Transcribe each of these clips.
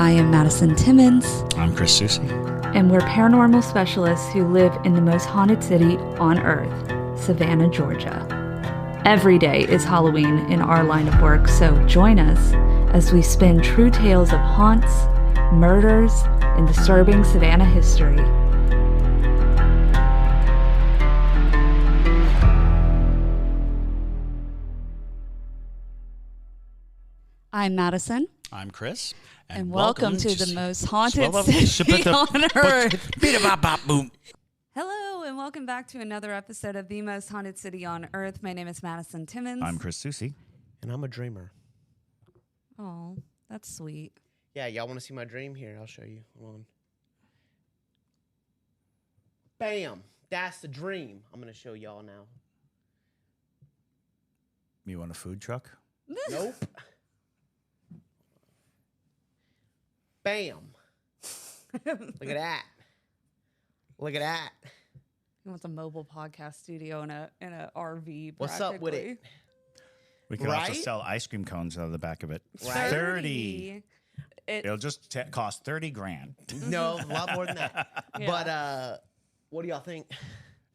I am Madison Timmons. I'm Chris Susie. And we're paranormal specialists who live in the most haunted city on earth, Savannah, Georgia. Every day is Halloween in our line of work, so join us as we spin true tales of haunts, murders, and disturbing Savannah history. I'm Madison. I'm Chris. And welcome to the most haunted city on earth. Hello, and welcome back to another episode of the most haunted city on earth. My name is Madison Timmons. I'm Chris Susie. And I'm a dreamer. Oh, that's sweet. Yeah, y'all want to see my dream? Here, I'll show you. Hold on. Bam! That's the dream. I'm going to show y'all now. You want a food truck? Nope. Bam! Look at that. Look at that. He wants a mobile podcast studio in a RV. What's up with it? We can also sell ice cream cones out of the back of it. Right? 30. It'll just cost 30 grand. No, a lot more than that. Yeah. But what do y'all think?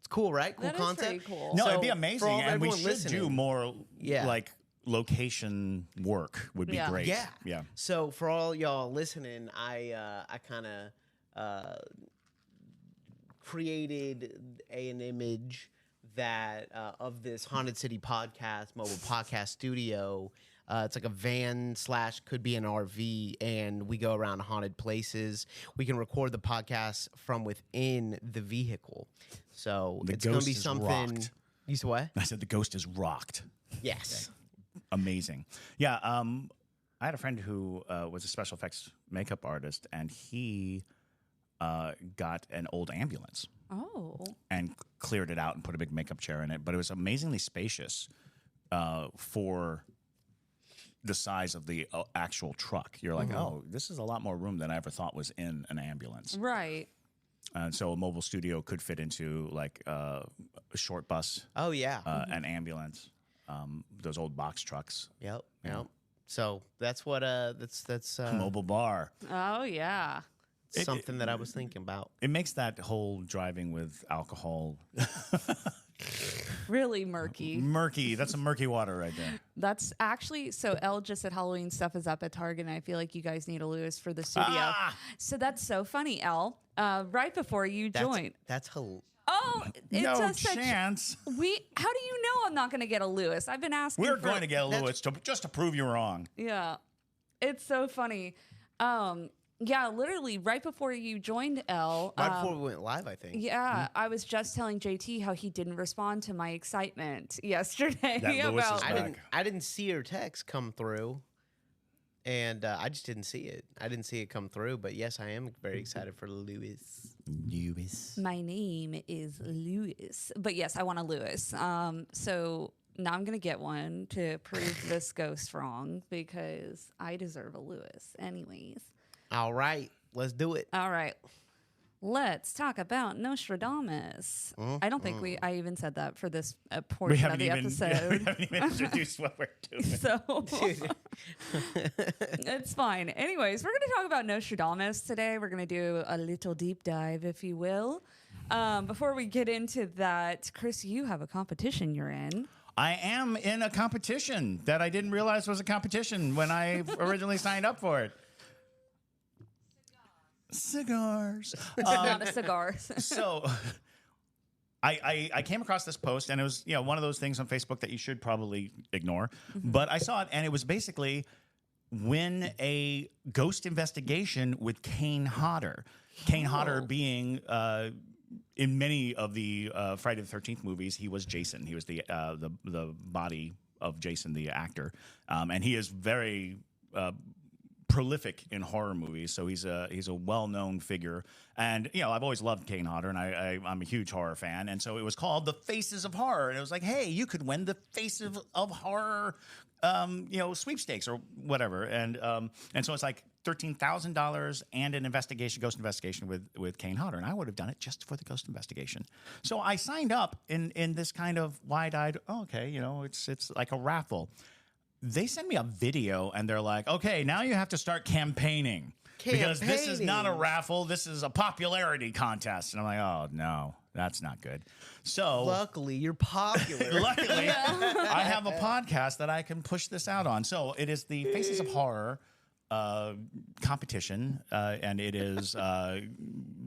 It's cool, right? Cool that concept. Is pretty cool. No, it'd be amazing, and we should do more Yeah. like location work would be great. Yeah. So for all y'all listening, I kind of created an image that of this Haunted City podcast, mobile podcast studio. It's like a van / could be an RV, and we go around haunted places. We can record the podcast from within the vehicle. So it's going to be something. Rocked. You said what? I said the ghost is rocked. Yes. Okay. Amazing. Yeah. I had a friend who was a special effects makeup artist, and he got an old ambulance. Oh. And cleared it out and put a big makeup chair in it. But it was amazingly spacious for the size of the actual truck. You're like, oh, this is a lot more room than I ever thought was in an ambulance. Right. And so a mobile studio could fit into like a short bus. Oh, yeah. An ambulance. Those old box trucks. Yep. So that's what that's mobile bar. Oh yeah. Something that I was thinking about. It makes that whole driving with alcohol really murky. Murky. That's some murky water right there. That's actually so. Elle just said Halloween stuff is up at Target, and I feel like you guys need a Lewis for the studio. So that's so funny, Elle. Right before you joined. That's hilarious. Oh, it's no chance. How do you know I'm not going to get a Lewis? I've been asking. We're going to get a Lewis just to prove you wrong. Yeah, it's so funny. Yeah, literally right before you joined, Elle. Right before we went live, I think. Yeah, I was just telling JT how he didn't respond to my excitement yesterday. That Lewis is back. I didn't see your text come through. And I just didn't see it. I didn't see it come through. But yes, I am very excited for Lewis. My name is Lewis. But yes, I want a Lewis. So now I'm going to get one to prove this ghost wrong because I deserve a Lewis anyways. All right. Let's do it. All right. Let's talk about Nostradamus. I don't think I even said that for this portion of the episode. We haven't even introduced what we're doing. So it's fine. Anyways, we're going to talk about Nostradamus today. We're going to do a little deep dive, if you will. Before we get into that, Chris, you have a competition you're in. I am in a competition that I didn't realize was a competition when I originally signed up for it. Cigars. Not a cigar. So I came across this post, and it was one of those things on Facebook that you should probably ignore. But I saw it, and it was basically win a ghost investigation with Kane Hodder. Kane Hodder being in many of the Friday the 13th movies, he was Jason. He was the body of Jason, the actor, and he is very prolific in horror movies, so he's a well-known figure. And I've always loved Kane Hodder, and I'm a huge horror fan. And so it was called the Faces of Horror, and it was like, hey, you could win the Faces of Horror, sweepstakes or whatever. And so it's like $13,000 and an ghost investigation with Kane Hodder, and I would have done it just for the ghost investigation. So I signed up in this kind of wide-eyed, it's like a raffle. They send me a video, and they're like, okay, now you have to start campaigning. because this is not a raffle. This is a popularity contest. And I'm like, oh, no, that's not good. So luckily, you're popular. luckily, I have a podcast that I can push this out on. So it is the Faces of Horror competition, and it is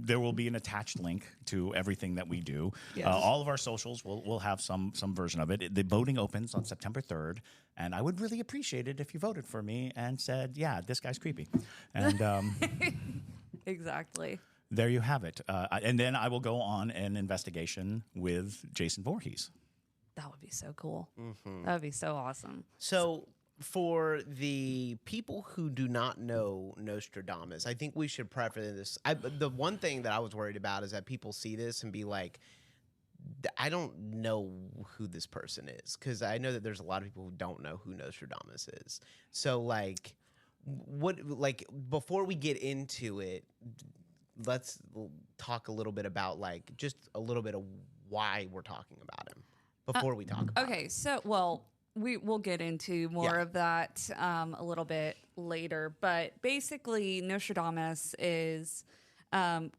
there will be an attached link to everything that we do. Yes. All of our socials will have some version of it. The voting opens on September 3rd, and I would really appreciate it if you voted for me and said, yeah, this guy's creepy. And Exactly. there you have it. And then I will go on an investigation with Jason Voorhees. That would be so cool. That would be so awesome. So, for the people who do not know Nostradamus, I think we should preface this. The one thing that I was worried about is that people see this and be like, I don't know who this person is, because I know that there's a lot of people who don't know who Nostradamus is. So, like, before we get into it, let's talk a little bit about, like, just a little bit of why we're talking about him before we talk about Okay, so, well, we'll get into more of that a little bit later. But basically, Nostradamus is kind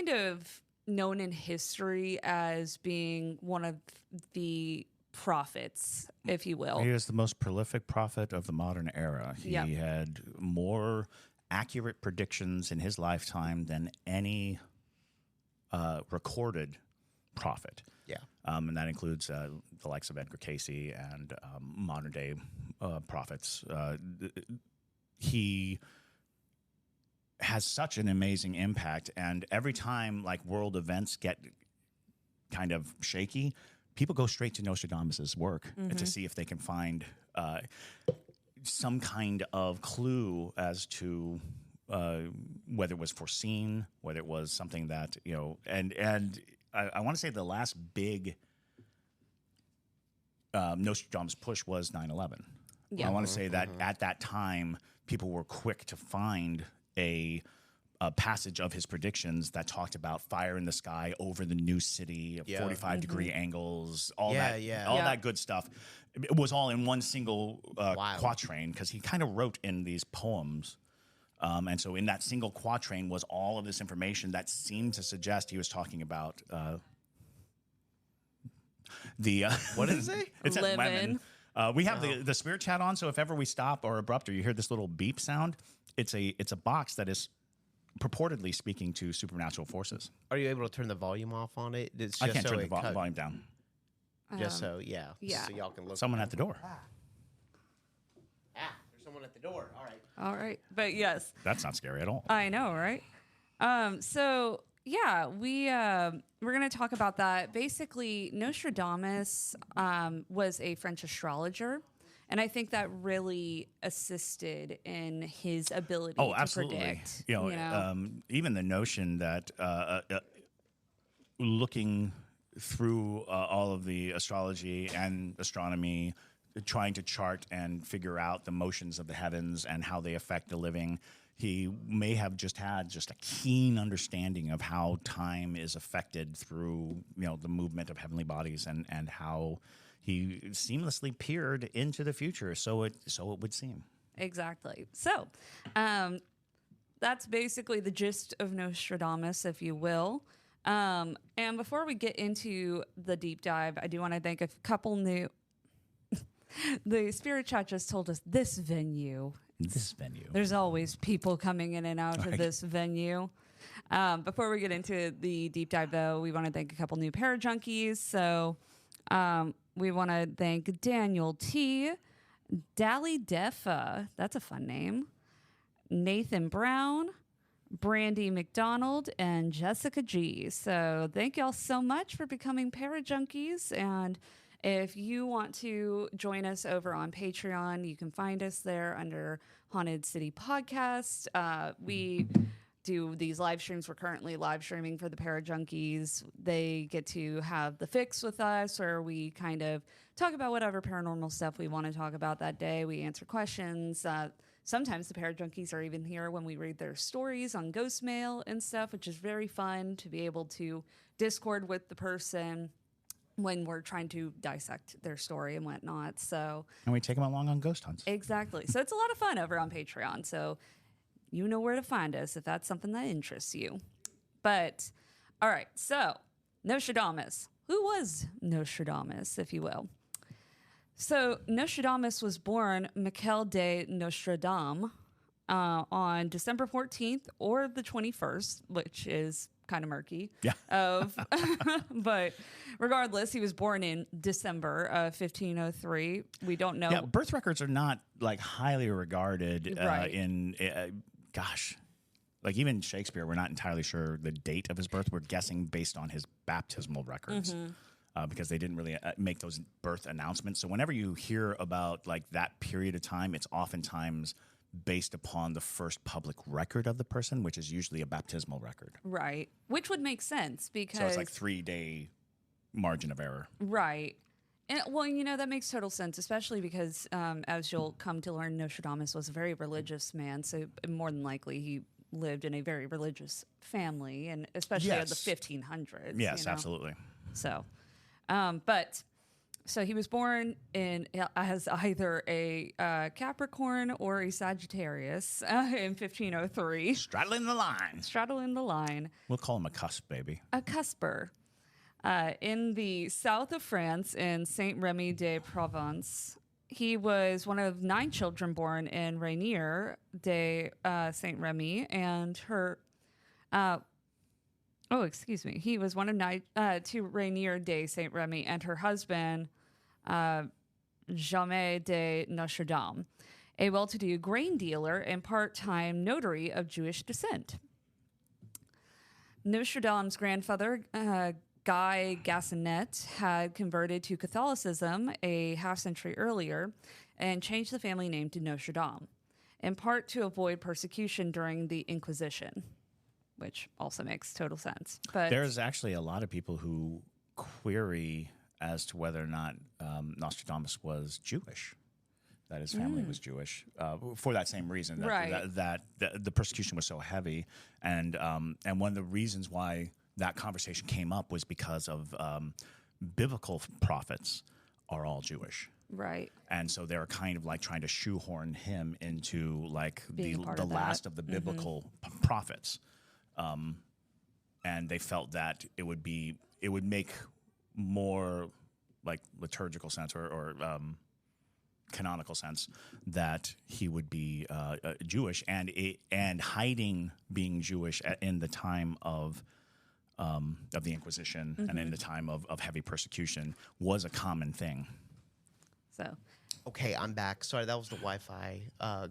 of known in history as being one of the prophets, if you will. He is the most prolific prophet of the modern era. He had more accurate predictions in his lifetime than any recorded prophet. Yeah. And that includes the likes of Edgar Cayce and modern day prophets. He has such an amazing impact, and every time like world events get kind of shaky, people go straight to Nostradamus's work to see if they can find some kind of clue as to whether it was foreseen, whether it was something that, you know, and I want to say the last big Nostradamus push was 9/11. Yeah. I want to say that at that time, people were quick to find a passage of his predictions that talked about fire in the sky over the new city, 45-degree angles, all that good stuff. It was all in one single quatrain, because he kind of wrote in these poems. And so in that single quatrain was all of this information that seemed to suggest he was talking about the What did it say? It says Living. women. We have the spirit chat on, so if ever we stop or abrupt or you hear this little beep sound, it's a box that is purportedly speaking to supernatural forces. Are you able to turn the volume off on it? It's I just can't so turn the it cut- volume down. Just so, yeah. So y'all can look. Someone at the door. There's someone at the door. All right. All right. But yes, That's not scary at all. I know, right? So yeah, we're going to talk about that. Basically, Nostradamus was a French astrologer, and I think that really assisted in his ability Oh, to absolutely. predict. You know, even the notion that looking through all of the astrology and astronomy, trying to chart and figure out the motions of the heavens and how they affect the living, he may have just had a keen understanding of how time is affected through, you know, the movement of heavenly bodies, and how he seamlessly peered into the future, so it would seem. Exactly. So that's basically the gist of Nostradamus, if you will. And before we get into the deep dive, I do want to thank a couple new. The Spirit Chat just told us this venue. There's always people coming in and out of this venue. Before we get into the deep dive, though, we want to thank a couple new Parajunkies. So we want to thank Daniel T, Dally Defa, that's a fun name, Nathan Brown, Brandy McDonald, and Jessica G. So thank y'all so much for becoming Parajunkies. And if you want to join us over on Patreon, you can find us there under Haunted City Podcast. We do these live streams. We're currently live streaming for the Parajunkies. They get to have the fix with us, where we kind of talk about whatever paranormal stuff we want to talk about that day. We answer questions. Sometimes the Parajunkies are even here when we read their stories on Ghost Mail and stuff, which is very fun to be able to Discord with the person when we're trying to dissect their story and whatnot. So, And we take them along on ghost hunts. exactly. So it's a lot of fun over on Patreon. So you know where to find us if that's something that interests you. But, all right, so Nostradamus. Who was Nostradamus, if you will? So Nostradamus was born Michel de Nostradam on December 14th or the 21st, which is kind of murky. Yeah. But regardless, he was born in December of 1503. We don't know. Yeah, birth records are not like highly regarded Right. Gosh, like even Shakespeare, we're not entirely sure the date of his birth. We're guessing based on his baptismal records. Because they didn't really make those birth announcements. So whenever you hear about like that period of time, it's oftentimes based upon the first public record of the person, which is usually a baptismal record. Right. Which would make sense because... So it's like 3-day margin of error. Right. And, well, you know, that makes total sense, especially because, as you'll come to learn, Nostradamus was a very religious man. So more than likely he lived in a very religious family, and especially in the 1500s. Yes, you know? absolutely. So... So he was born as either a Capricorn or a Sagittarius in 1503. Straddling the line. Straddling the line. We'll call him a cusp, baby. A cusper. In the south of France in Saint Remy de Provence. He was one of 9 children born in Rainier de Saint Remy, and her... He was one of 9 to Rainier de Saint Remy and her husband, Jamais de Nostradam, a well-to-do grain dealer and part-time notary of Jewish descent. Nostradam's grandfather, Guy Gassenet, had converted to Catholicism a half-century earlier and changed the family name to Nostradam, in part to avoid persecution during the Inquisition, which also makes total sense. But there's actually a lot of people who query as to whether or not Nostradamus was Jewish, that his family was Jewish, for that same reason, that the persecution was so heavy. And one of the reasons why that conversation came up was because of biblical prophets are all Jewish. Right. And so they're kind of like trying to shoehorn him into like Being the last of the biblical prophets. And they felt that it would make more like liturgical sense or canonical sense that he would be Jewish, and hiding being Jewish in the time of the Inquisition and in the time of heavy persecution was a common thing. So. Okay, I'm back. Sorry, that was the Wi-Fi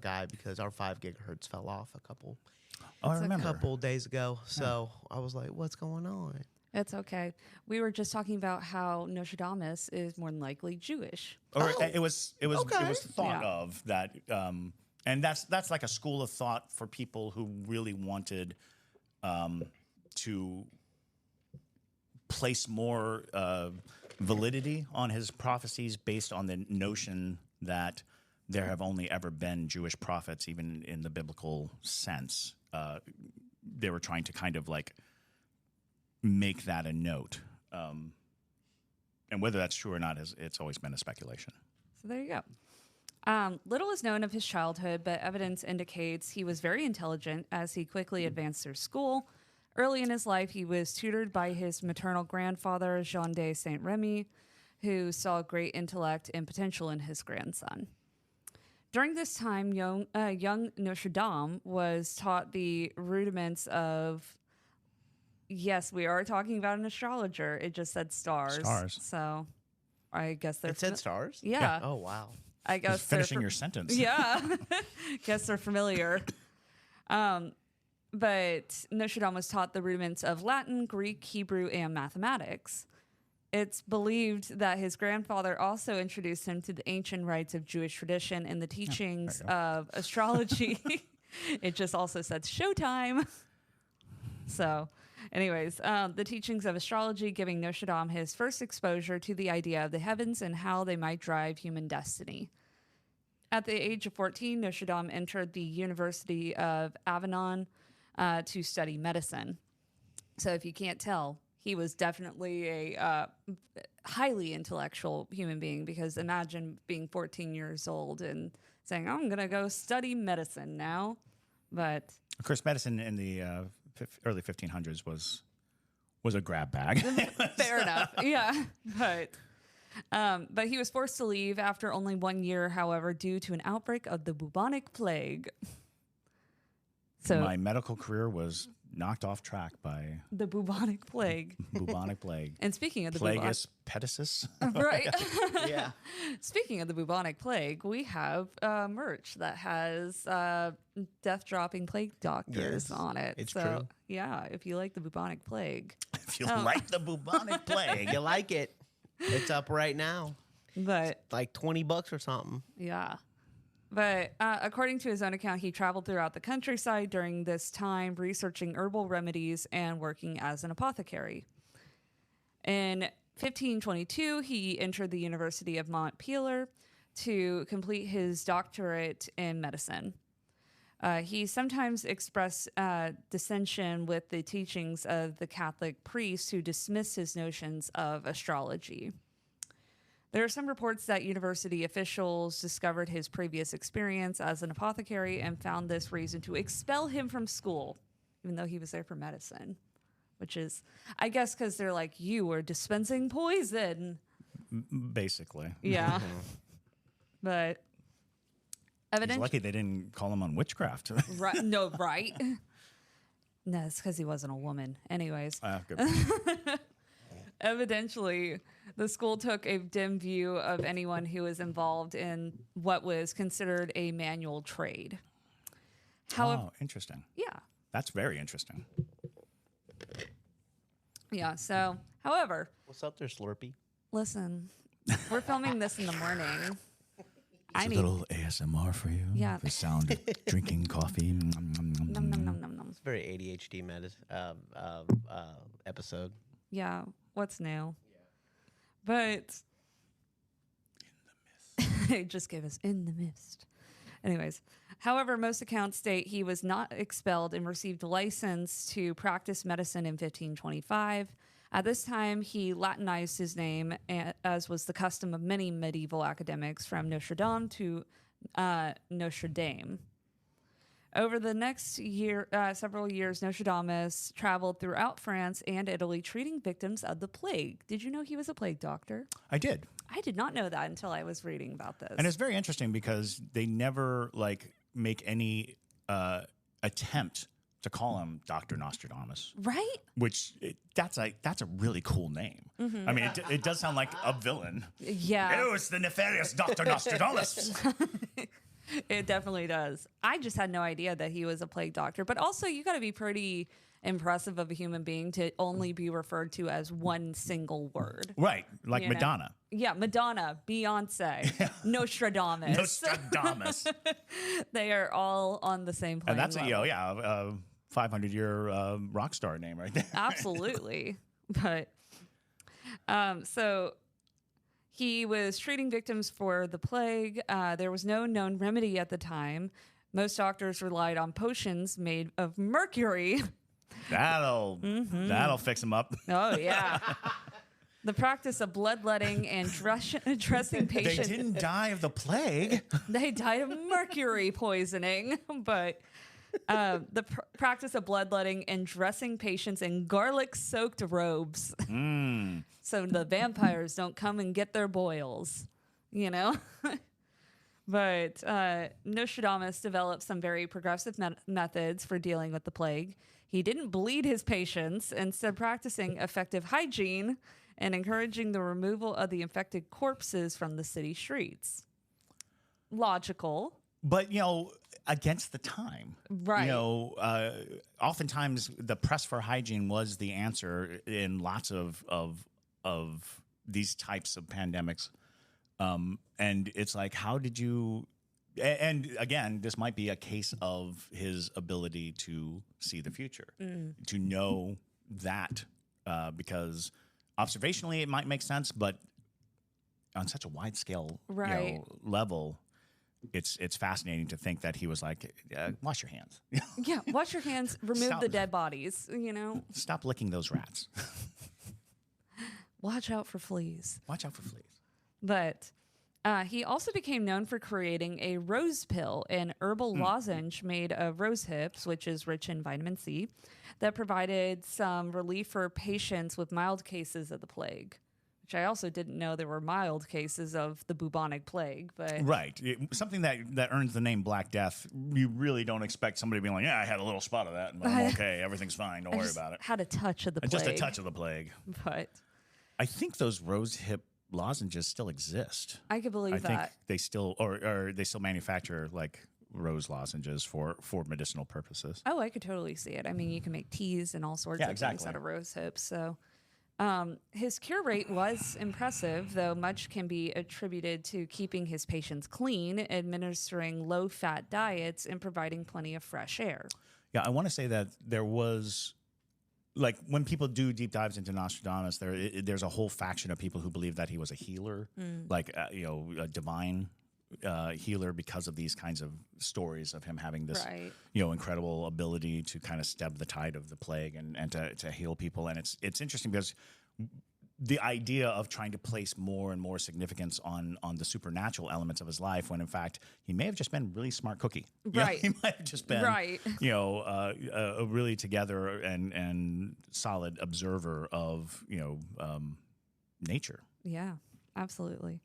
guy because our 5 gigahertz fell off a couple days ago. So I was like, what's going on? It's okay. We were just talking about how Nostradamus is more than likely Jewish. Or it was thought Yeah. of that, and that's like a school of thought for people who really wanted to place more validity on his prophecies based on the notion that there have only ever been Jewish prophets, even in the biblical sense. They were trying to kind of like make that a note. And whether that's true or not, it's always been a speculation. So there you go. Little is known of his childhood, but evidence indicates he was very intelligent as he quickly advanced through school. Early in his life, he was tutored by his maternal grandfather, Jean de Saint Remy, who saw great intellect and potential in his grandson. During this time, young Nostradam was taught the rudiments of... Yes, we are talking about an astrologer. It just said stars. So I guess they're... It said stars? Yeah. Oh, wow. I guess Finishing your sentence. Yeah. Guess they're familiar. But Nostradam was taught the rudiments of Latin, Greek, Hebrew, and mathematics. It's believed that his grandfather also introduced him to the ancient rites of Jewish tradition and the teachings of astrology. It just also said showtime. So, anyways, the teachings of astrology giving Nostradam his first exposure to the idea of the heavens and how they might drive human destiny. At the age of 14, Nostradam entered the University of Avignon to study medicine. So if you can't tell, he was definitely a highly intellectual human being, because imagine being 14 years old and saying, I'm going to go study medicine now. But Of course, medicine in the early 1500s was a grab bag. fair enough. Yeah. But he was forced to leave after only 1 year, however, due to an outbreak of the bubonic plague. So My medical career was knocked off track by the bubonic plague. bubonic plague. And speaking of the bubonic Plagueis pedicis. right. Yeah. Speaking of the bubonic plague, we have merch that has death-dropping plague doctors Yes, on it. it's so, true. yeah, if you like the bubonic plague. If you like the bubonic plague. You like it? It's up right now. But, Like $20 or something. yeah. But according to his own account, he traveled throughout the countryside during this time, researching herbal remedies and working as an apothecary. In 1522, he entered the University of Montpellier to complete his doctorate in medicine. He sometimes expressed dissension with the teachings of the Catholic priests who dismissed his notions of astrology. There are some reports that university officials discovered his previous experience as an apothecary and found this reason to expel him from school, even though he was there for medicine, which is, I guess, because they're like, you were dispensing poison. Basically. Yeah. But He's evidently, lucky they didn't call him on witchcraft. right? No, right? No, it's because he wasn't a woman. Anyways. Good. Evidently, the school took a dim view of anyone who was involved in what was considered a manual trade. However, Oh, interesting. yeah, That's very interesting. yeah. So, however, What's up there, Slurpee? listen, we're filming this in the morning. I It's need a little ASMR for you. Yeah. The sound of drinking coffee. nom, nom, nom, nom, nom. It's a very ADHD episode. Yeah, what's new? But it just gave us in the mist. Anyways, however, most accounts state he was not expelled and received a license to practice medicine in 1525. At this time, he Latinized his name, as was the custom of many medieval academics, from Nostradamus to Nostradame. Over the next year, several years, Nostradamus traveled throughout France and Italy treating victims of the plague. Did you know he was a plague doctor? I did. I did not know that until I was reading about this. And it's very interesting because they never make any attempt to call him Dr. Nostradamus, right? which that's a really cool name. I mean, it does sound like a villain. Yeah, Oh, it's the nefarious Dr. Nostradamus. it definitely does. I just had no idea that he was a plague doctor. But also, you got to be pretty impressive of a human being to only be referred to as one single word. Right, like You know? Madonna. Yeah, Madonna, Beyonce, Nostradamus. Nostradamus. They are all on the same plane. And that's level. a 500-year rock star name right there. Absolutely. But so he was treating victims for the plague. There was no known remedy at the time. Most doctors relied on potions made of mercury. That'll fix him up. Oh, yeah. The practice of bloodletting and dressing They patients. didn't die of the plague. They died of mercury poisoning. But the practice of bloodletting and dressing patients in garlic-soaked robes. So the vampires don't come and get their boils, you know? But Nostradamus developed some very progressive methods for dealing with the plague. He didn't bleed his patients, instead practicing effective hygiene and encouraging the removal of the infected corpses from the city streets. Logical. But, against the time. Right. Oftentimes the press for hygiene was the answer in lots of these types of pandemics. And it's like, how did you... And again, this might be a case of his ability to see the future, to know that, because observationally it might make sense, but on such a wide scale Right. level, it's fascinating to think that he was like, wash your hands. Yeah, wash your hands, remove Stop. the dead bodies, Stop licking those rats. Watch out for fleas. Watch out for fleas. But He also became known for creating a rose pill, an herbal lozenge made of rose hips, which is rich in vitamin C, that provided some relief for patients with mild cases of the plague. Which I also didn't know there were mild cases of the bubonic plague, but Right. Something that earns the name Black Death, you really don't expect somebody being like, yeah, I had a little spot of that, and I'm okay, everything's fine, don't worry about it. had a touch of the plague. Just a touch of the plague. But I think those rose hip lozenges still exist. I could believe I think that. they still, or they still manufacture like rose lozenges for medicinal purposes. Oh, I could totally see it. I mean, you can make teas and all sorts of things out of rose hips, so... his cure rate was impressive, though much can be attributed to keeping his patients clean, administering low-fat diets, and providing plenty of fresh air. Yeah, I want to say that there was, like, when people do deep dives into Nostradamus, there's a whole faction of people who believe that he was a healer, like, a divine healer, because of these kinds of stories of him having this, incredible ability to kind of stem the tide of the plague and to heal people. And it's interesting because the idea of trying to place more and more significance on the supernatural elements of his life, when in fact he may have just been a really smart cookie. Right. He might have just been, a really together and solid observer of, nature. Yeah, absolutely.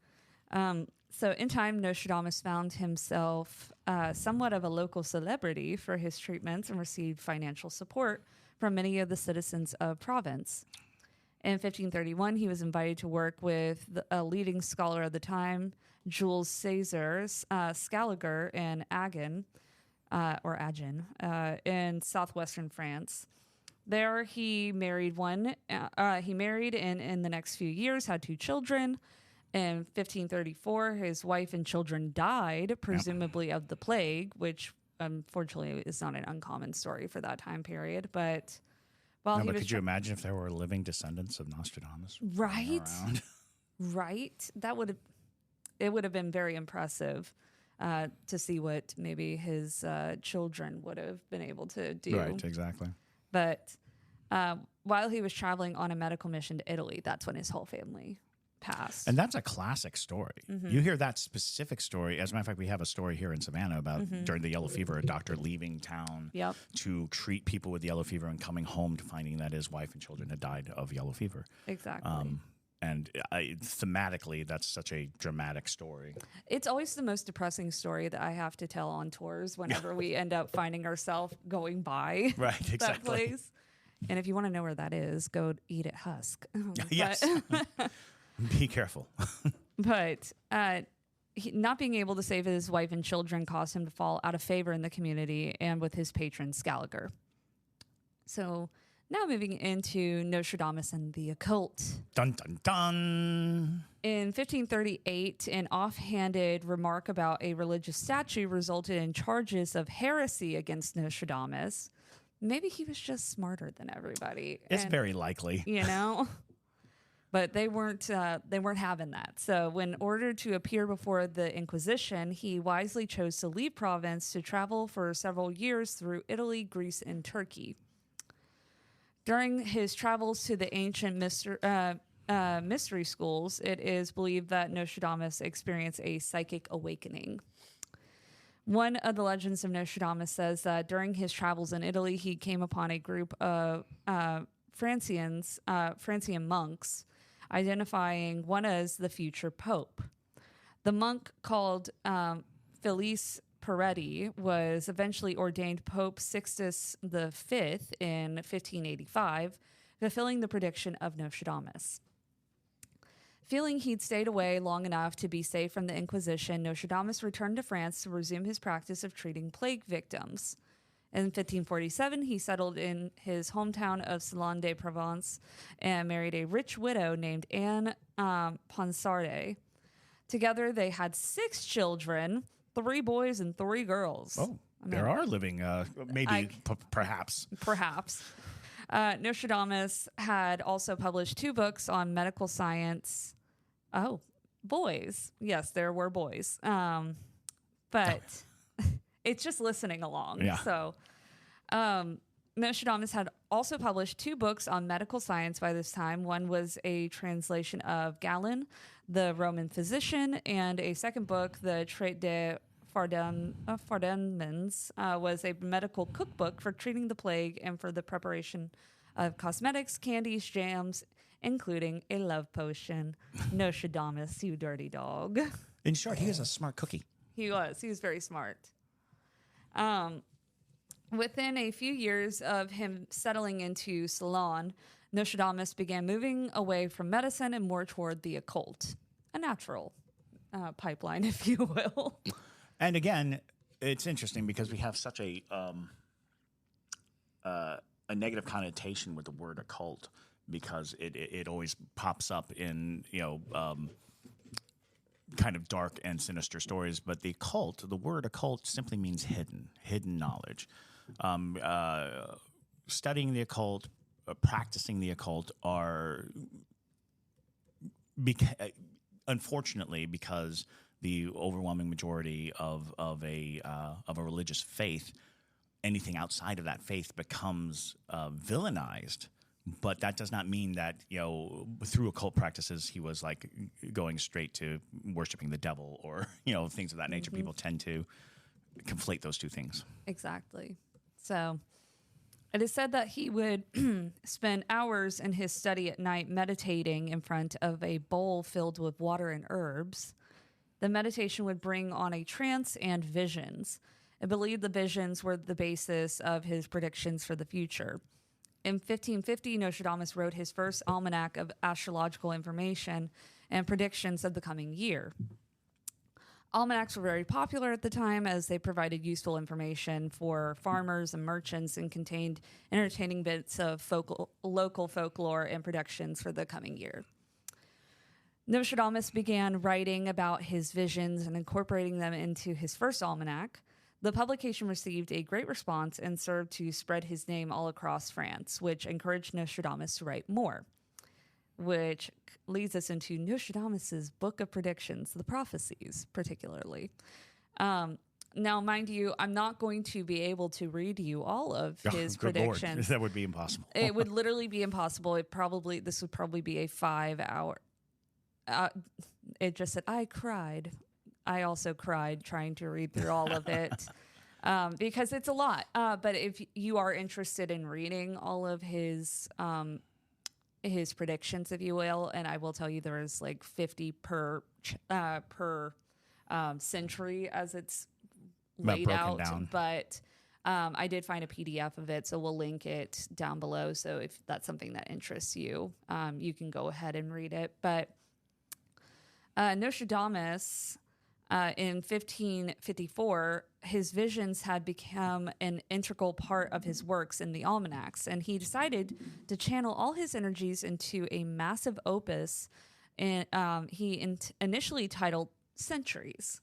So in time, Nostradamus found himself somewhat of a local celebrity for his treatments and received financial support from many of the citizens of Provence. In 1531, he was invited to work with a leading scholar of the time, Jules César Scaliger in Agen, in southwestern France. There, he married and in the next few years had 2 children. In 1534, his wife and children died, presumably of the plague, which unfortunately is not an uncommon story for that time period. But could you imagine if there were living descendants of Nostradamus? Right, right. It would have been very impressive to see what maybe his children would have been able to do. Right, exactly. But while he was traveling on a medical mission to Italy, that's when his whole family passed. And that's a classic story. You hear that specific story. As a matter of fact, we have a story here in Savannah about during the yellow fever, a doctor leaving town to treat people with yellow fever and coming home to finding that his wife and children had died of yellow fever. Exactly. And thematically, that's such a dramatic story. It's always the most depressing story that I have to tell on tours whenever we end up finding ourselves going by that place. And if you want to know where that is, go eat at Husk. Yes. Be careful. But not being able to save his wife and children caused him to fall out of favor in the community and with his patron Scaliger. So now moving into Nostradamus and the occult. Dun, dun, dun. In 1538, an offhanded remark about a religious statue resulted in charges of heresy against Nostradamus. Maybe he was just smarter than everybody. It's very likely. But they weren't having that. So when ordered to appear before the Inquisition, he wisely chose to leave Provence to travel for several years through Italy, Greece, and Turkey. During his travels to the ancient mystery schools, it is believed that Nostradamus experienced a psychic awakening. One of the legends of Nostradamus says that during his travels in Italy, he came upon a group of Francian monks, identifying one as the future pope. The monk, called Felice Peretti, was eventually ordained Pope Sixtus V in 1585, fulfilling the prediction of Nostradamus. Feeling he'd stayed away long enough to be safe from the Inquisition, Nostradamus returned to France to resume his practice of treating plague victims. In 1547, he settled in his hometown of Salon-de-Provence and married a rich widow named Anne Ponsarde. Together, they had 6 children, 3 boys and 3 girls. Oh, there are living, perhaps. Perhaps. Nostradamus had also published 2 books on medical science. Oh, boys. Yes, there were boys. But... it's just listening along. Yeah. So Nostradamus had also published 2 books on medical science by this time. One was a translation of Galen, the Roman physician, and a second book, the Traité de Fardamens, was a medical cookbook for treating the plague and for the preparation of cosmetics, candies, jams, including a love potion. Nostradamus, you dirty dog. In short, he was a smart cookie. He was very smart. Within a few years of him settling into Ceylon, Nostradamus began moving away from medicine and more toward the occult, a natural pipeline, if you will. And again, it's interesting because we have such a negative connotation with the word occult because it always pops up in kind of dark and sinister stories. But the word occult simply means hidden knowledge. Studying the occult, practicing the occult are, unfortunately, because the overwhelming majority of a religious faith, anything outside of that faith becomes villainized. But that does not mean that through occult practices he was like going straight to worshiping the devil or things of that nature. People tend to conflate those two things. Exactly. So it is said that he would spend hours in his study at night meditating in front of a bowl filled with water and herbs. The meditation would bring on a trance and visions. I believe the visions were the basis of his predictions for the future. In 1550, Nostradamus wrote his first almanac of astrological information and predictions of the coming year. Almanacs were very popular at the time as they provided useful information for farmers and merchants and contained entertaining bits of local folklore and predictions for the coming year. Nostradamus began writing about his visions and incorporating them into his first almanac. The publication received a great response and served to spread his name all across France, which encouraged Nostradamus to write more, which leads us into Nostradamus's book of predictions, the Prophecies, particularly. Now, mind you, I'm not going to be able to read you all of his predictions. Lord. That would be impossible. It would literally be impossible. This would probably be a 5-hour. It just said, I cried. I also cried trying to read through all of it because it's a lot. But if you are interested in reading all of his predictions, if you will, and I will tell you there is like 50 per century as it's laid out. Down. But I did find a PDF of it, so we'll link it down below. So if that's something that interests you, you can go ahead and read it. But Nostradamus, in 1554, his visions had become an integral part of his works in the almanacs, and he decided to channel all his energies into a massive opus, and he initially titled Centuries.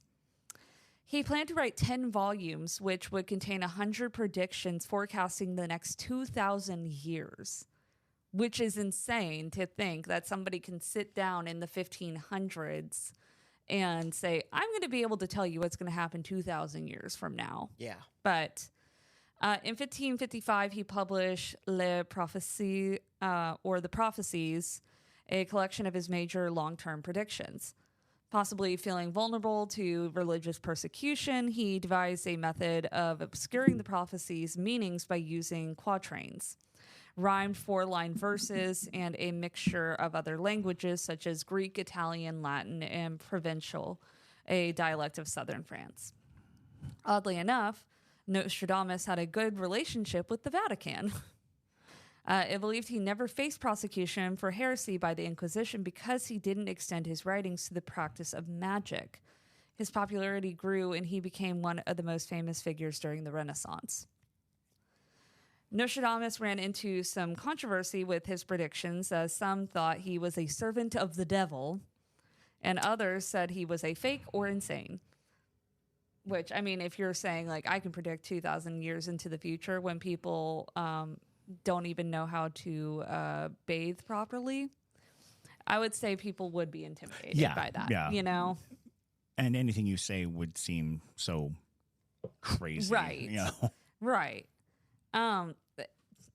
He planned to write 10 volumes, which would contain 100 predictions forecasting the next 2,000 years, which is insane to think that somebody can sit down in the 1500s and say, I'm going to be able to tell you what's going to happen 2,000 years from now. Yeah. But in 1555, he published Les Prophecies, or the Prophecies, a collection of his major long-term predictions. Possibly feeling vulnerable to religious persecution, he devised a method of obscuring the prophecies' meanings by using quatrains, rhymed 4-line verses, and a mixture of other languages such as Greek, Italian, Latin, and Provençal, a dialect of southern France. Oddly enough, Nostradamus had a good relationship with the Vatican. It believed he never faced prosecution for heresy by the Inquisition because he didn't extend his writings to the practice of magic. His popularity grew, and he became one of the most famous figures during the Renaissance. Nostradamus ran into some controversy with his predictions, as some thought he was a servant of the devil, and others said he was a fake or insane. Which, I mean, if you're saying, like, I can predict 2,000 years into the future when people don't even know how to bathe properly, I would say people would be intimidated by that, you know? And anything you say would seem so crazy. Right. You know? Right.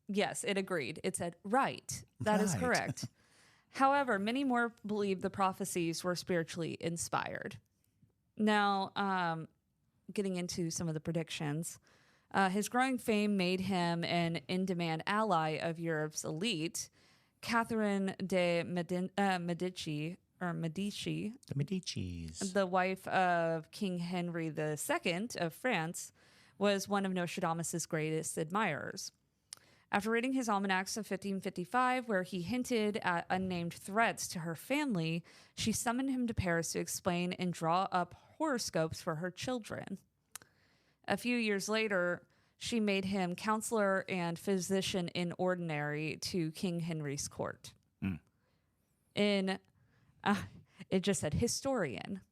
Yes, it agreed. It said, right. That is Right. correct. However, many more believe the prophecies were spiritually inspired. Now, getting into some of the predictions, his growing fame made him an in-demand ally of Europe's elite. Catherine de Medici, The Medicis. the wife of King Henry II of France, was one of Nostradamus' greatest admirers. After reading his almanacs of 1555, where he hinted at unnamed threats to her family, she summoned him to Paris to explain and draw up horoscopes for her children. A few years later, she made him counselor and physician in ordinary to King Henry's court. It just said historian.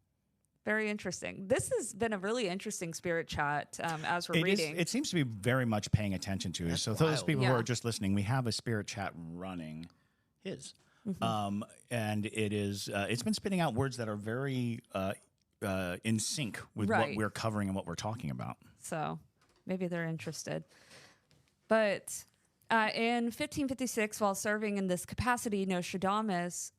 Very interesting. This has been a really interesting spirit chat as we're reading. It seems to be very much paying attention to. So those wild. people who Yeah. are just listening, we have a spirit chat running. And it is. It's been spitting out words that are very in sync with what Right. we're covering and what we're talking about. So maybe they're interested. But in 1556, while serving in this capacity, Nostradamus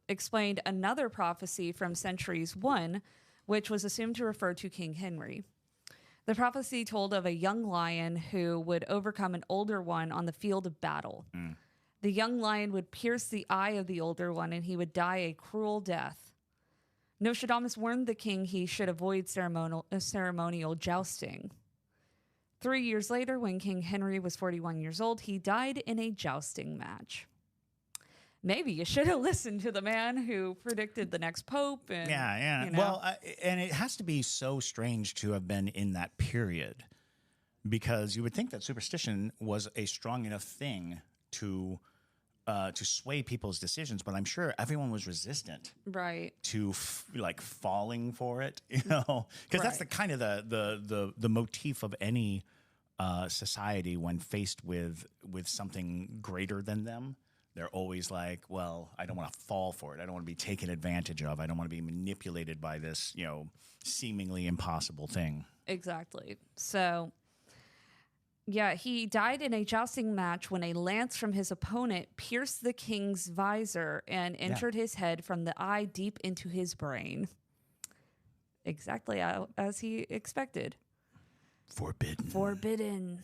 explained another prophecy from Centuries 1, which was assumed to refer to King Henry. The prophecy told of a young lion who would overcome an older one on the field of battle. The young lion would pierce the eye of the older one, and he would die a cruel death. Nostradamus warned the king he should avoid ceremonial jousting. 3 years later, when King Henry was 41 years old, he died in a jousting match. Maybe you should have listened to the man who predicted the next pope. And, Yeah. you know. Well, and it has to be so strange to have been in that period, because you would think that superstition was a strong enough thing to sway people's decisions, but I'm sure everyone was resistant right. to falling for it, because that's the Right. kind of the motif of any society when faced with something greater than them. They're always like, well, I don't want to fall for it. I don't want to be taken advantage of. I don't want to be manipulated by this, seemingly impossible thing. Exactly. So, yeah, he died in a jousting match when a lance from his opponent pierced the king's visor and entered his head from the eye deep into his brain. Exactly as he expected. Forbidden.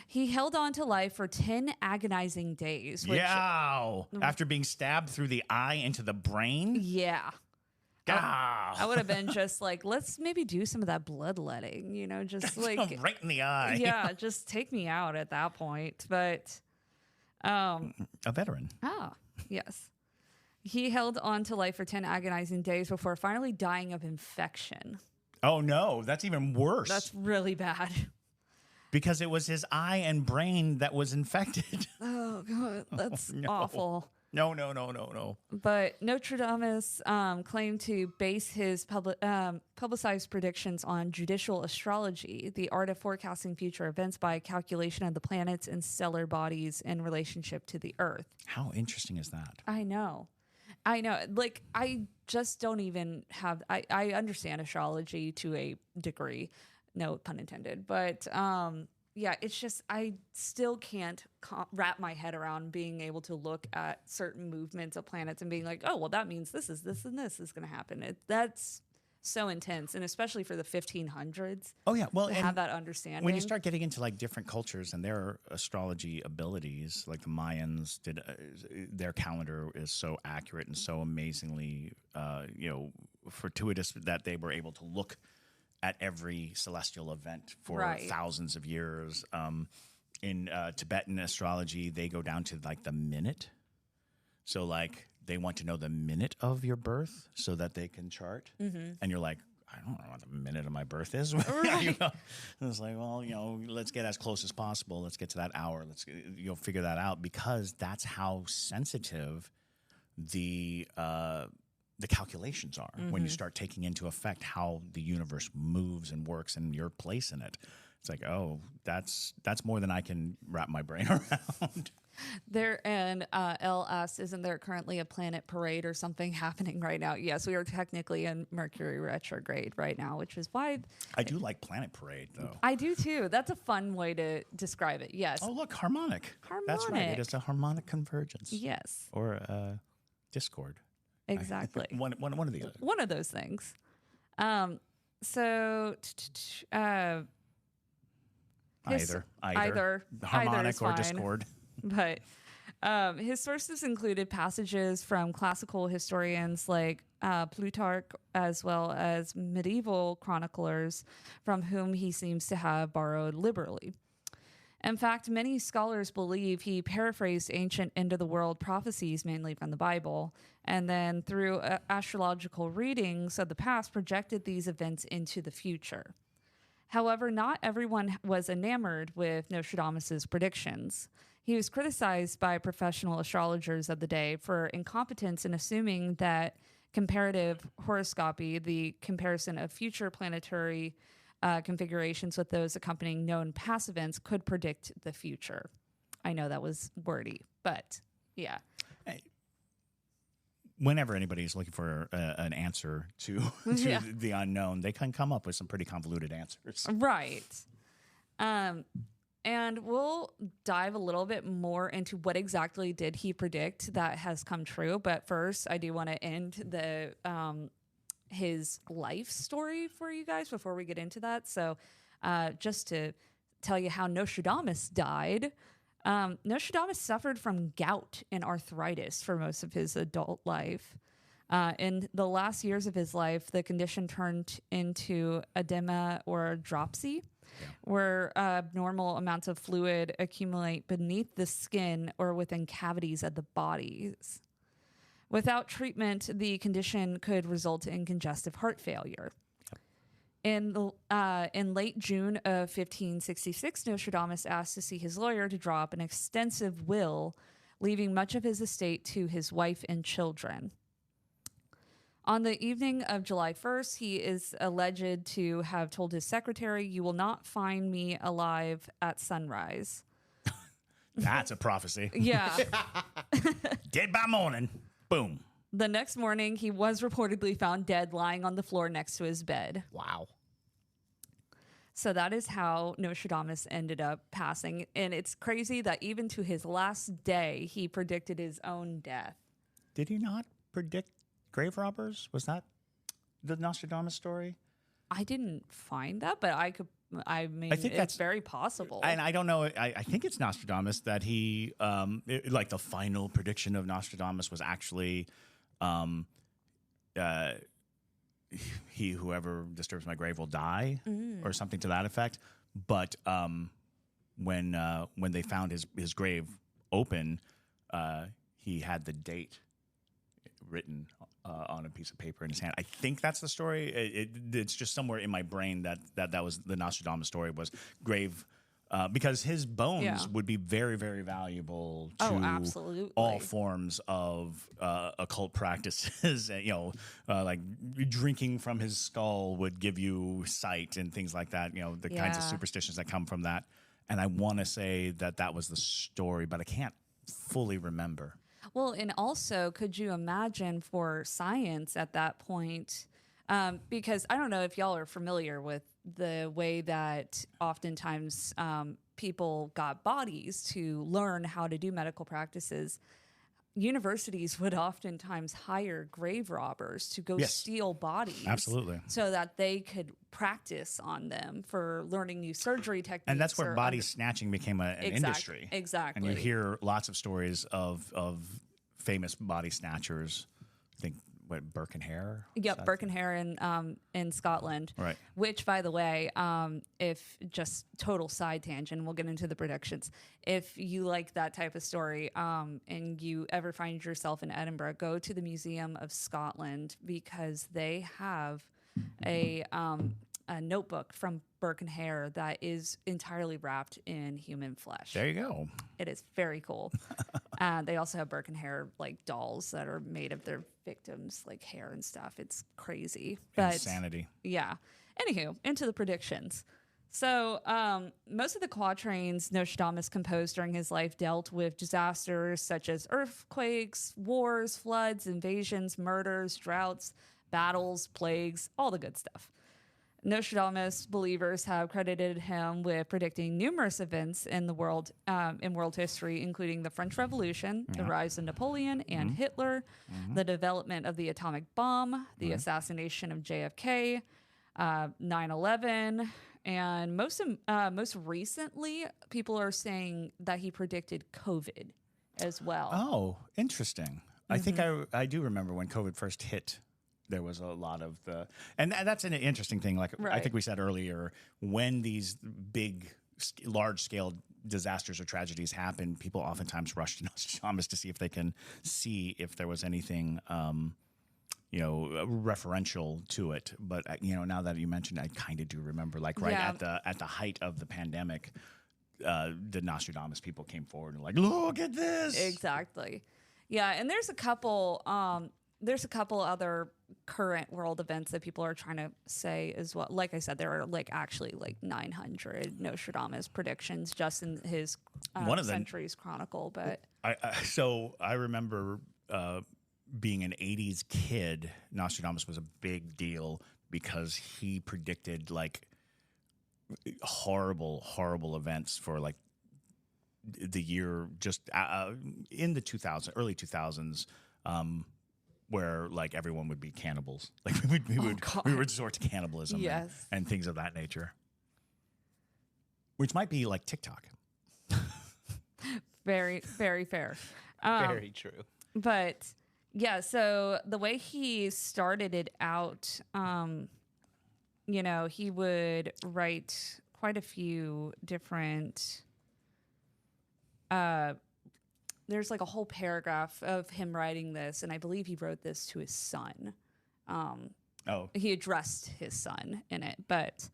He held on to life for 10 agonizing days. Which, Yeah. After being stabbed through the eye into the brain? Yeah. Ah. I would have been just like, let's maybe do some of that bloodletting, just like, Right in the eye. yeah, just take me out at that point. But, A veteran. yes. He held on to life for 10 agonizing days before finally dying of infection. Oh, no. That's even worse. That's really bad. Because it was his eye and brain that was infected. Oh, God. That's no. awful. No. But Nostradamus claimed to base his publicized predictions on judicial astrology, the art of forecasting future events by calculation of the planets and stellar bodies in relationship to the Earth. How interesting is that? I know. Like, I just don't even have... I understand astrology to a degree. No pun intended. But... yeah, it's just I still can't wrap my head around being able to look at certain movements of planets and being like, oh, well, that means this is going to happen. That's so intense, and especially for the 1500s. Oh, yeah. Well, to have that understanding. when you start getting into different cultures and their astrology abilities, like the Mayans did, their calendar is so accurate and so amazingly, fortuitous that they were able to look at every celestial event for thousands of years. In Tibetan astrology, they go down to the minute. So they want to know the minute of your birth so that they can chart. Mm-hmm. And you're like, I don't know what the minute of my birth is. Right. And it's like, well, let's get as close as possible. Let's get to that hour. Let's figure that out, because that's how sensitive the calculations are when you start taking into effect how the universe moves and works and your place in it. It's like, oh, that's more than I can wrap my brain around. There and Elle asks, isn't there currently a planet parade or something happening right now? Yes, we are technically in Mercury retrograde right now, which is why I do like Planet Parade, though. I do too. That's a fun way to describe it. Yes. Oh, look, harmonic. That's right. Harmonic. It is a harmonic convergence. Yes. Or discord. Exactly. One of the other. One of those things. So Either harmonic is or fine. discord. But his sources included passages from classical historians like Plutarch, as well as medieval chroniclers from whom he seems to have borrowed liberally. In fact, many scholars believe he paraphrased ancient end-of-the-world prophecies, mainly from the Bible, and then through astrological readings of the past, projected these events into the future. However, not everyone was enamored with Nostradamus' predictions. He was criticized by professional astrologers of the day for incompetence in assuming that comparative horoscopy, the comparison of future planetary configurations with those accompanying known past events, could predict the future. I know that was wordy, but yeah. Whenever anybody's looking for an answer to the unknown, they can come up with some pretty convoluted answers. Right. And we'll dive a little bit more into what exactly did he predict that has come true. But first, I do want to end the his life story for you guys before we get into that. So just to tell you how Nostradamus died. Nostradamus suffered from gout and arthritis for most of his adult life. In the last years of his life, the condition turned into edema or dropsy, where abnormal amounts of fluid accumulate beneath the skin or within cavities of the bodies. Without treatment, the condition could result in congestive heart failure. In late June of 1566, Nostradamus asked to see his lawyer to draw up an extensive will, leaving much of his estate to his wife and children. On the evening of July 1st, he is alleged to have told his secretary, "You will not find me alive at sunrise." That's a prophecy. Yeah. Dead by morning. Boom. The next morning, he was reportedly found dead lying on the floor next to his bed. Wow. So that is how Nostradamus ended up passing. And it's crazy that even to his last day, he predicted his own death. Did he not predict grave robbers? Was that the Nostradamus story? I didn't find that, but I mean, think it's that's very possible. And I don't know. I think it's Nostradamus that he, like the final prediction of Nostradamus was actually, whoever disturbs my grave will die, or something to that effect. But when they found his grave open, he had the date written on a piece of paper in his hand. I think that's the story. It's just somewhere in my brain that was the Nostradamus story, was grave, because his bones would be very, very valuable to absolutely. all forms of occult practices. Like drinking from his skull would give you sight and things like that. The kinds of superstitions that come from that. And I want to say that was the story, but I can't fully remember. Well, and also, could you imagine for science at that point? Because I don't know if y'all are familiar with the way that oftentimes people got bodies to learn how to do medical practices. Universities would oftentimes hire grave robbers to go steal bodies. Absolutely. So that they could practice on them for learning new surgery techniques. And that's where body snatching became an industry. Exactly. And you hear lots of stories of famous body snatchers. I think, Burke and Hare? Yep, Burke and Hare in Scotland. Right. Which, by the way, if just total side tangent, we'll get into the predictions. If you like that type of story and you ever find yourself in Edinburgh, go to the Museum of Scotland, because they have a notebook from Burke and Hare that is entirely wrapped in human flesh. There you go. It is very cool. They also have Burke and Hare dolls that are made of their victims' hair and stuff. It's crazy. But insanity. Yeah. Anywho, into the predictions. So, most of the quatrains Nostradamus composed during his life dealt with disasters such as earthquakes, wars, floods, invasions, murders, droughts, battles, plagues, all the good stuff. Nostradamus believers have credited him with predicting numerous events in the world, in world history, including the French Revolution, the rise of Napoleon and Hitler, the development of the atomic bomb, the assassination of JFK, 9/11, and most recently, people are saying that he predicted COVID as well. Oh, interesting. I think I do remember when COVID first hit. There was a lot of and that's an interesting thing. Like I think we said earlier, when these big, large scale disasters or tragedies happen, people oftentimes rush to Nostradamus to see if they can see if there was anything, referential to it. But now that you mentioned, I kind of do remember, like at the height of the pandemic, the Nostradamus people came forward and like, look at this. Exactly. Yeah, and there's a couple other current world events that people are trying to say as well. Like I said, there are actually 900 Nostradamus predictions just in his Centuries Chronicle. But I remember being an 80s kid, Nostradamus was a big deal because he predicted horrible, horrible events for the year just in the early 2000s. Where everyone would be cannibals, we would resort to cannibalism and things of that nature, which might be like TikTok. Very, very fair. Very true. But yeah, so the way he started it out, he would write quite a few different. There's a whole paragraph of him writing this, and I believe he wrote this to his son. He addressed his son in it, but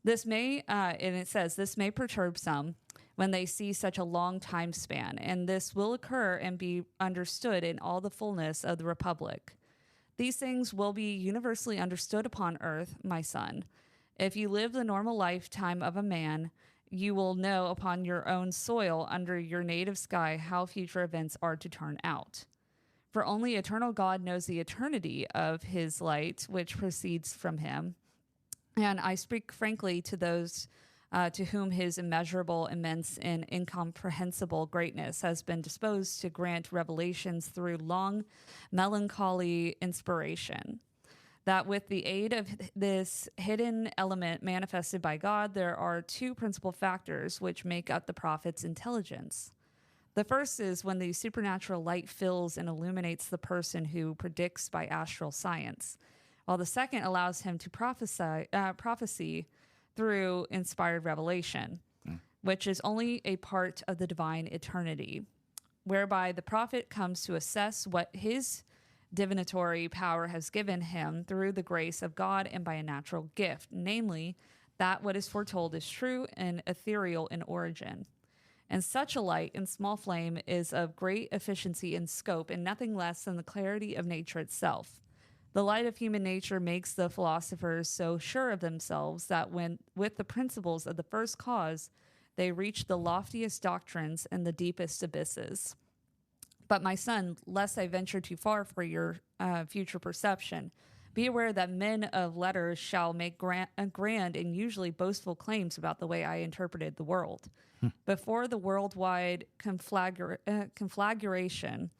this may, and it says, this may perturb some when they see such a long time span, and this will occur and be understood in all the fullness of the Republic. These things will be universally understood upon earth, my son. If you live the normal lifetime of a man, you will know upon your own soil under your native sky how future events are to turn out. For only eternal God knows the eternity of his light, which proceeds from him. And I speak frankly to those to whom his immeasurable, immense, and incomprehensible greatness has been disposed to grant revelations through long, melancholy inspiration. That with the aid of this hidden element manifested by God, there are two principal factors which make up the prophet's intelligence. The first is when the supernatural light fills and illuminates the person who predicts by astral science, while the second allows him to prophecy through inspired revelation, which is only a part of the divine eternity, whereby the prophet comes to assess what his divinatory power has given him through the grace of God and by a natural gift, namely, that what is foretold is true and ethereal in origin. And such a light and small flame is of great efficiency in scope and nothing less than the clarity of nature itself. The light of human nature makes the philosophers so sure of themselves that when, with the principles of the first cause, they reach the loftiest doctrines and the deepest abysses. But my son, lest I venture too far for your future perception, be aware that men of letters shall make grand and usually boastful claims about the way I interpreted the world. Before the worldwide conflagration,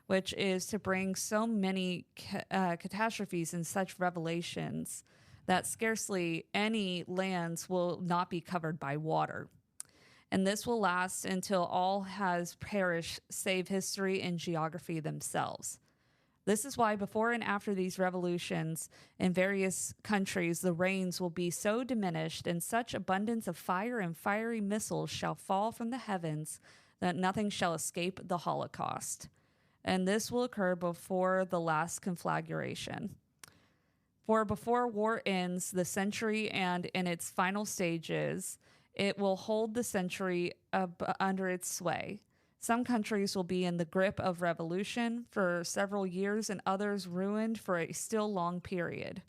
which is to bring so many catastrophes and such revelations that scarcely any lands will not be covered by water. And this will last until all has perished save history and geography themselves. This is why before and after these revolutions in various countries, the rains will be so diminished and such abundance of fire and fiery missiles shall fall from the heavens that nothing shall escape the Holocaust. And this will occur before the last conflagration. For before war ends the century and in its final stages, it will hold the century under its sway. Some countries will be in the grip of revolution for several years and others ruined for a still long period.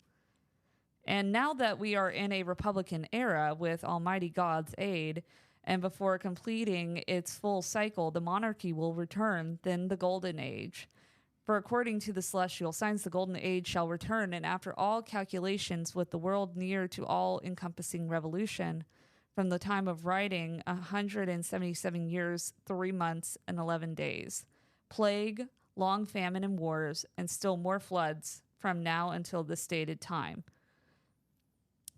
And now that we are in a Republican era with Almighty God's aid, and before completing its full cycle, the monarchy will return, then the Golden Age. For according to the celestial signs, the Golden Age shall return, and after all calculations, with the world near to all-encompassing revolution, from the time of writing, 177 years, 3 months, and 11 days. Plague, long famine and wars, and still more floods from now until the stated time.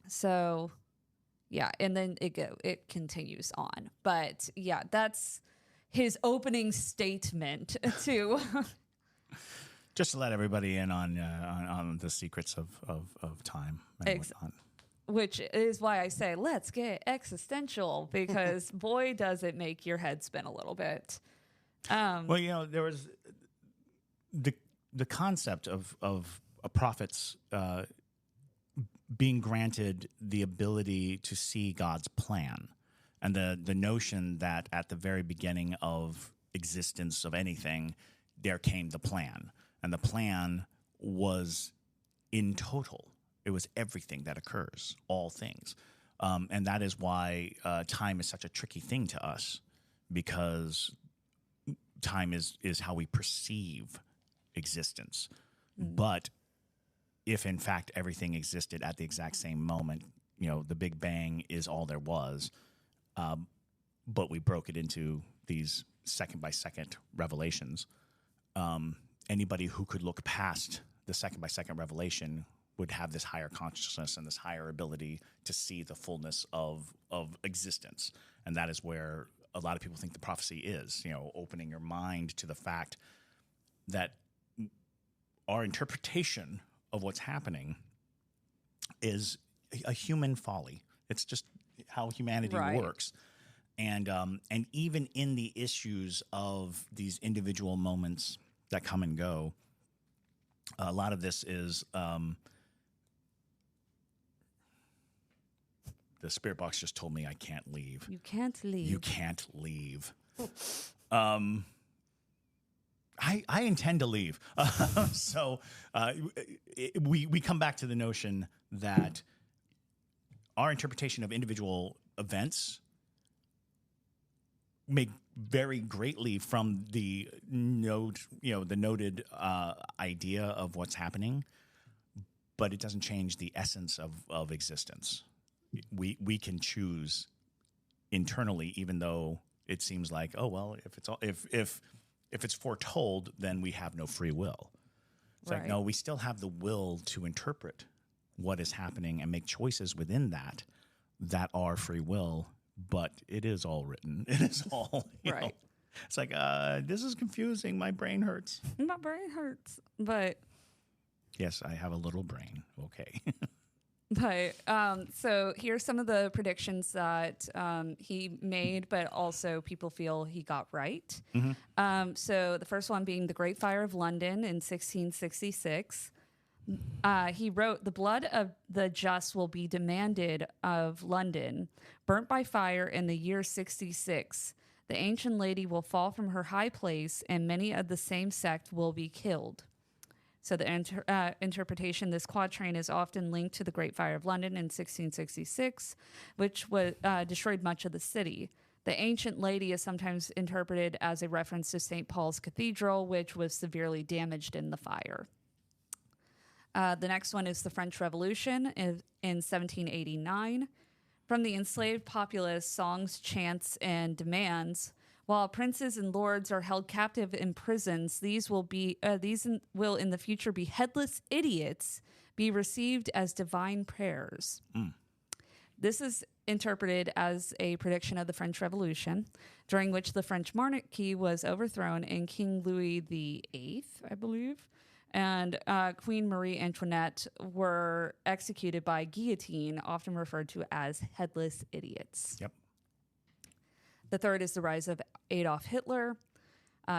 So, yeah, and then it continues on. But, yeah, that's his opening statement to... Just to let everybody in on the secrets of time and whatnot. Which is why I say, let's get existential, because boy, does it make your head spin a little bit. Well, there was the concept of a prophet's being granted the ability to see God's plan, and the notion that at the very beginning of existence of anything, there came the plan. And the plan was in total. It was everything that occurs, all things. And that is why time is such a tricky thing to us, because time is how we perceive existence. But if, in fact, everything existed at the exact same moment, the Big Bang is all there was, but we broke it into these second-by-second revelations, anybody who could look past the second-by-second revelation would have this higher consciousness and this higher ability to see the fullness of existence. And that is where a lot of people think the prophecy is, opening your mind to the fact that our interpretation of what's happening is a human folly. It's just how humanity works. And even in the issues of these individual moments that come and go, a lot of this is the spirit box just told me I can't leave. You can't leave. You can't leave. I intend to leave. So we come back to the notion that our interpretation of individual events may vary greatly from the noted idea of what's happening, but it doesn't change the essence of existence. We can choose internally, even though it seems like, oh well, if it's foretold, then we have no free will. It's like, no, we still have the will to interpret what is happening and make choices within that are free will. But it is all written. It is all know. It's like, this is confusing. My brain hurts. My brain hurts, but yes, I have a little brain. Okay. But so here's some of the predictions that he made, but also people feel he got right. So the first one being the Great Fire of London in 1666. He wrote, "The blood of the just will be demanded of London, burnt by fire in the year 66. The ancient lady will fall from her high place, and many of the same sect will be killed." So the interpretation, this quatrain is often linked to the Great Fire of London in 1666, which destroyed much of the city. The ancient lady is sometimes interpreted as a reference to St. Paul's Cathedral, which was severely damaged in the fire. The next one is the French Revolution in 1789. From the enslaved populace, songs, chants, and demands, while princes and lords are held captive in prisons, these will in the future be headless idiots, be received as divine prayers. This is interpreted as a prediction of the French Revolution, during which the French monarchy was overthrown and King Louis VIII, I believe, and Queen Marie Antoinette were executed by guillotine, often referred to as headless idiots. Yep. The third is the rise of Adolf Hitler.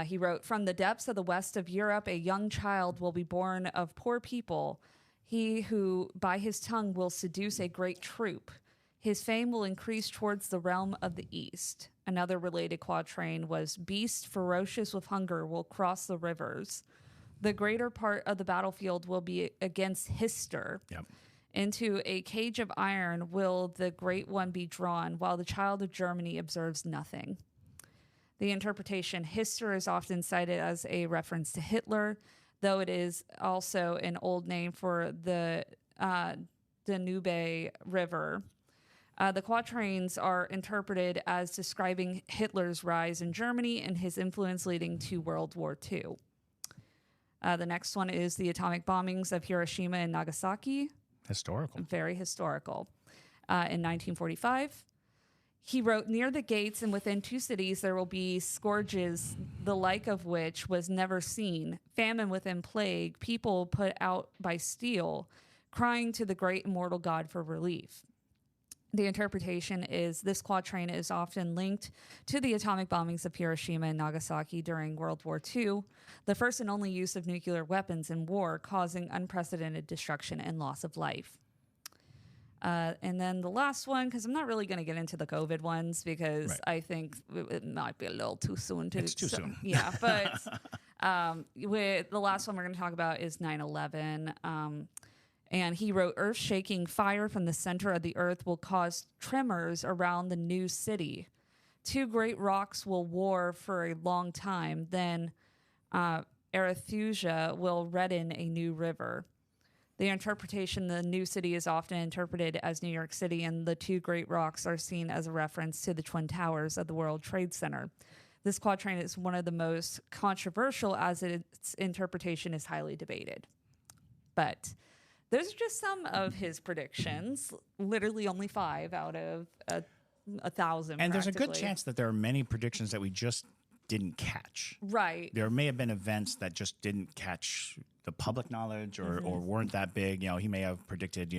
He wrote, "From the depths of the west of Europe, a young child will be born of poor people. He who by his tongue will seduce a great troop. His fame will increase towards the realm of the east." Another related quatrain was, "Beasts ferocious with hunger will cross the rivers. The greater part of the battlefield will be against Hister." Yep. Into a cage of iron will the Great One be drawn, while the child of Germany observes nothing. The interpretation Hister is often cited as a reference to Hitler, though it is also an old name for the Danube River. The quatrains are interpreted as describing Hitler's rise in Germany and his influence leading to World War II. The next one is the atomic bombings of Hiroshima and Nagasaki. Historical. Very historical. In 1945, he wrote, "Near the gates and within 2 cities there will be scourges, the like of which was never seen, famine within plague, people put out by steel, crying to the great immortal God for relief." The interpretation is this quatrain is often linked to the atomic bombings of Hiroshima and Nagasaki during World War II, the first and only use of nuclear weapons in war, causing unprecedented destruction and loss of life. And then the last one, because I'm not really going to get into the COVID ones because Right. I think it might be a little too soon to. It's too soon. Yeah, but with the last one we're going to talk about is 9/11. And he wrote, "Earth-shaking fire from the center of the earth will cause tremors around the new city. 2 great rocks will war for a long time. Then Arethusa will redden a new river." The interpretation, the new city is often interpreted as New York City, and the 2 great rocks are seen as a reference to the Twin Towers of the World Trade Center. This quatrain is one of the most controversial as its interpretation is highly debated. But those are just some of his predictions, literally only 5 out of 1,000. And there's a good practically. chance that there are many predictions that we just didn't catch. Right. There may have been events that just didn't catch the public knowledge or weren't that big. You know, he may have predicted,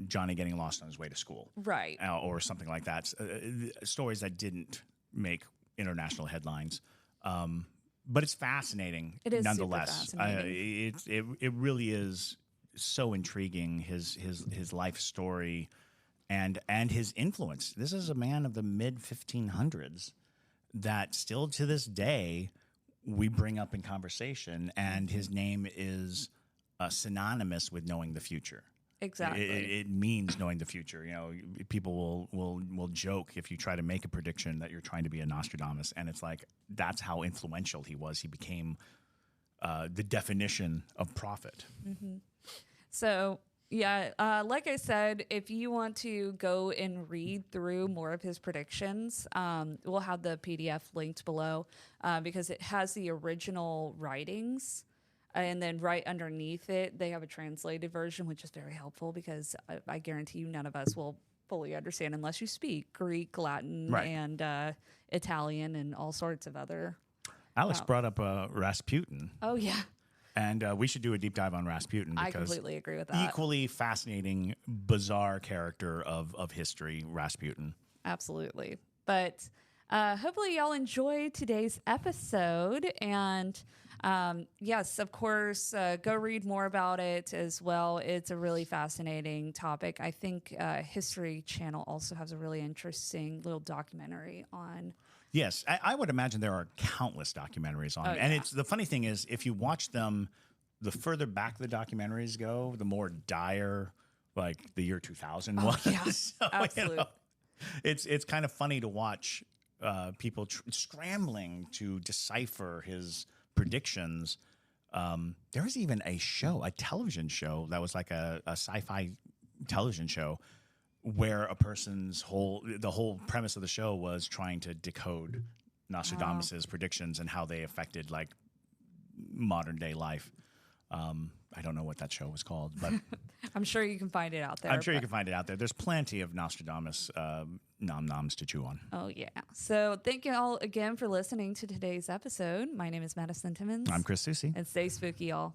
Johnny getting lost on his way to school. Right. Or something like that. Stories that didn't make international headlines. But it's fascinating It is nonetheless. super fascinating. It really is so intriguing, his life story and his influence. This is a man of the mid 1500s that still to this day we bring up in conversation, and his name is synonymous with knowing the future. Exactly. It means knowing the future. People will joke if you try to make a prediction that you're trying to be a Nostradamus, and it's like that's how influential he was. He became the definition of prophet. Mm-hmm. So, yeah, like I said, if you want to go and read through more of his predictions, we'll have the PDF linked below because it has the original writings. And then right underneath it, they have a translated version, which is very helpful because I guarantee you none of us will fully understand unless you speak Greek, Latin, Right. and Italian and all sorts of other. Alex brought up Rasputin. Oh, yeah. And we should do a deep dive on Rasputin because I completely agree with that. equally fascinating, bizarre character of history, Rasputin. Absolutely. But hopefully y'all enjoyed today's episode. And yes, of course, go read more about it as well. It's a really fascinating topic. I think History Channel also has a really interesting little documentary on. Yes, I would imagine there are countless documentaries on it. And it's the funny thing is, if you watch them, the further back the documentaries go, the more dire, like the year 2000 was. Yeah, So, absolutely. It's kind of funny to watch people scrambling to decipher his predictions. There was even a television show that was like a sci-fi television show where a person's the whole premise of the show was trying to decode Nostradamus's predictions and how they affected like modern day life. I don't know what that show was called, but I'm sure you can find it out there. I'm sure you can find it out there. There's plenty of Nostradamus nom-noms to chew on. Oh, yeah. So thank you all again for listening to today's episode. My name is Madison Timmons. I'm Chris Susi. And stay spooky, y'all.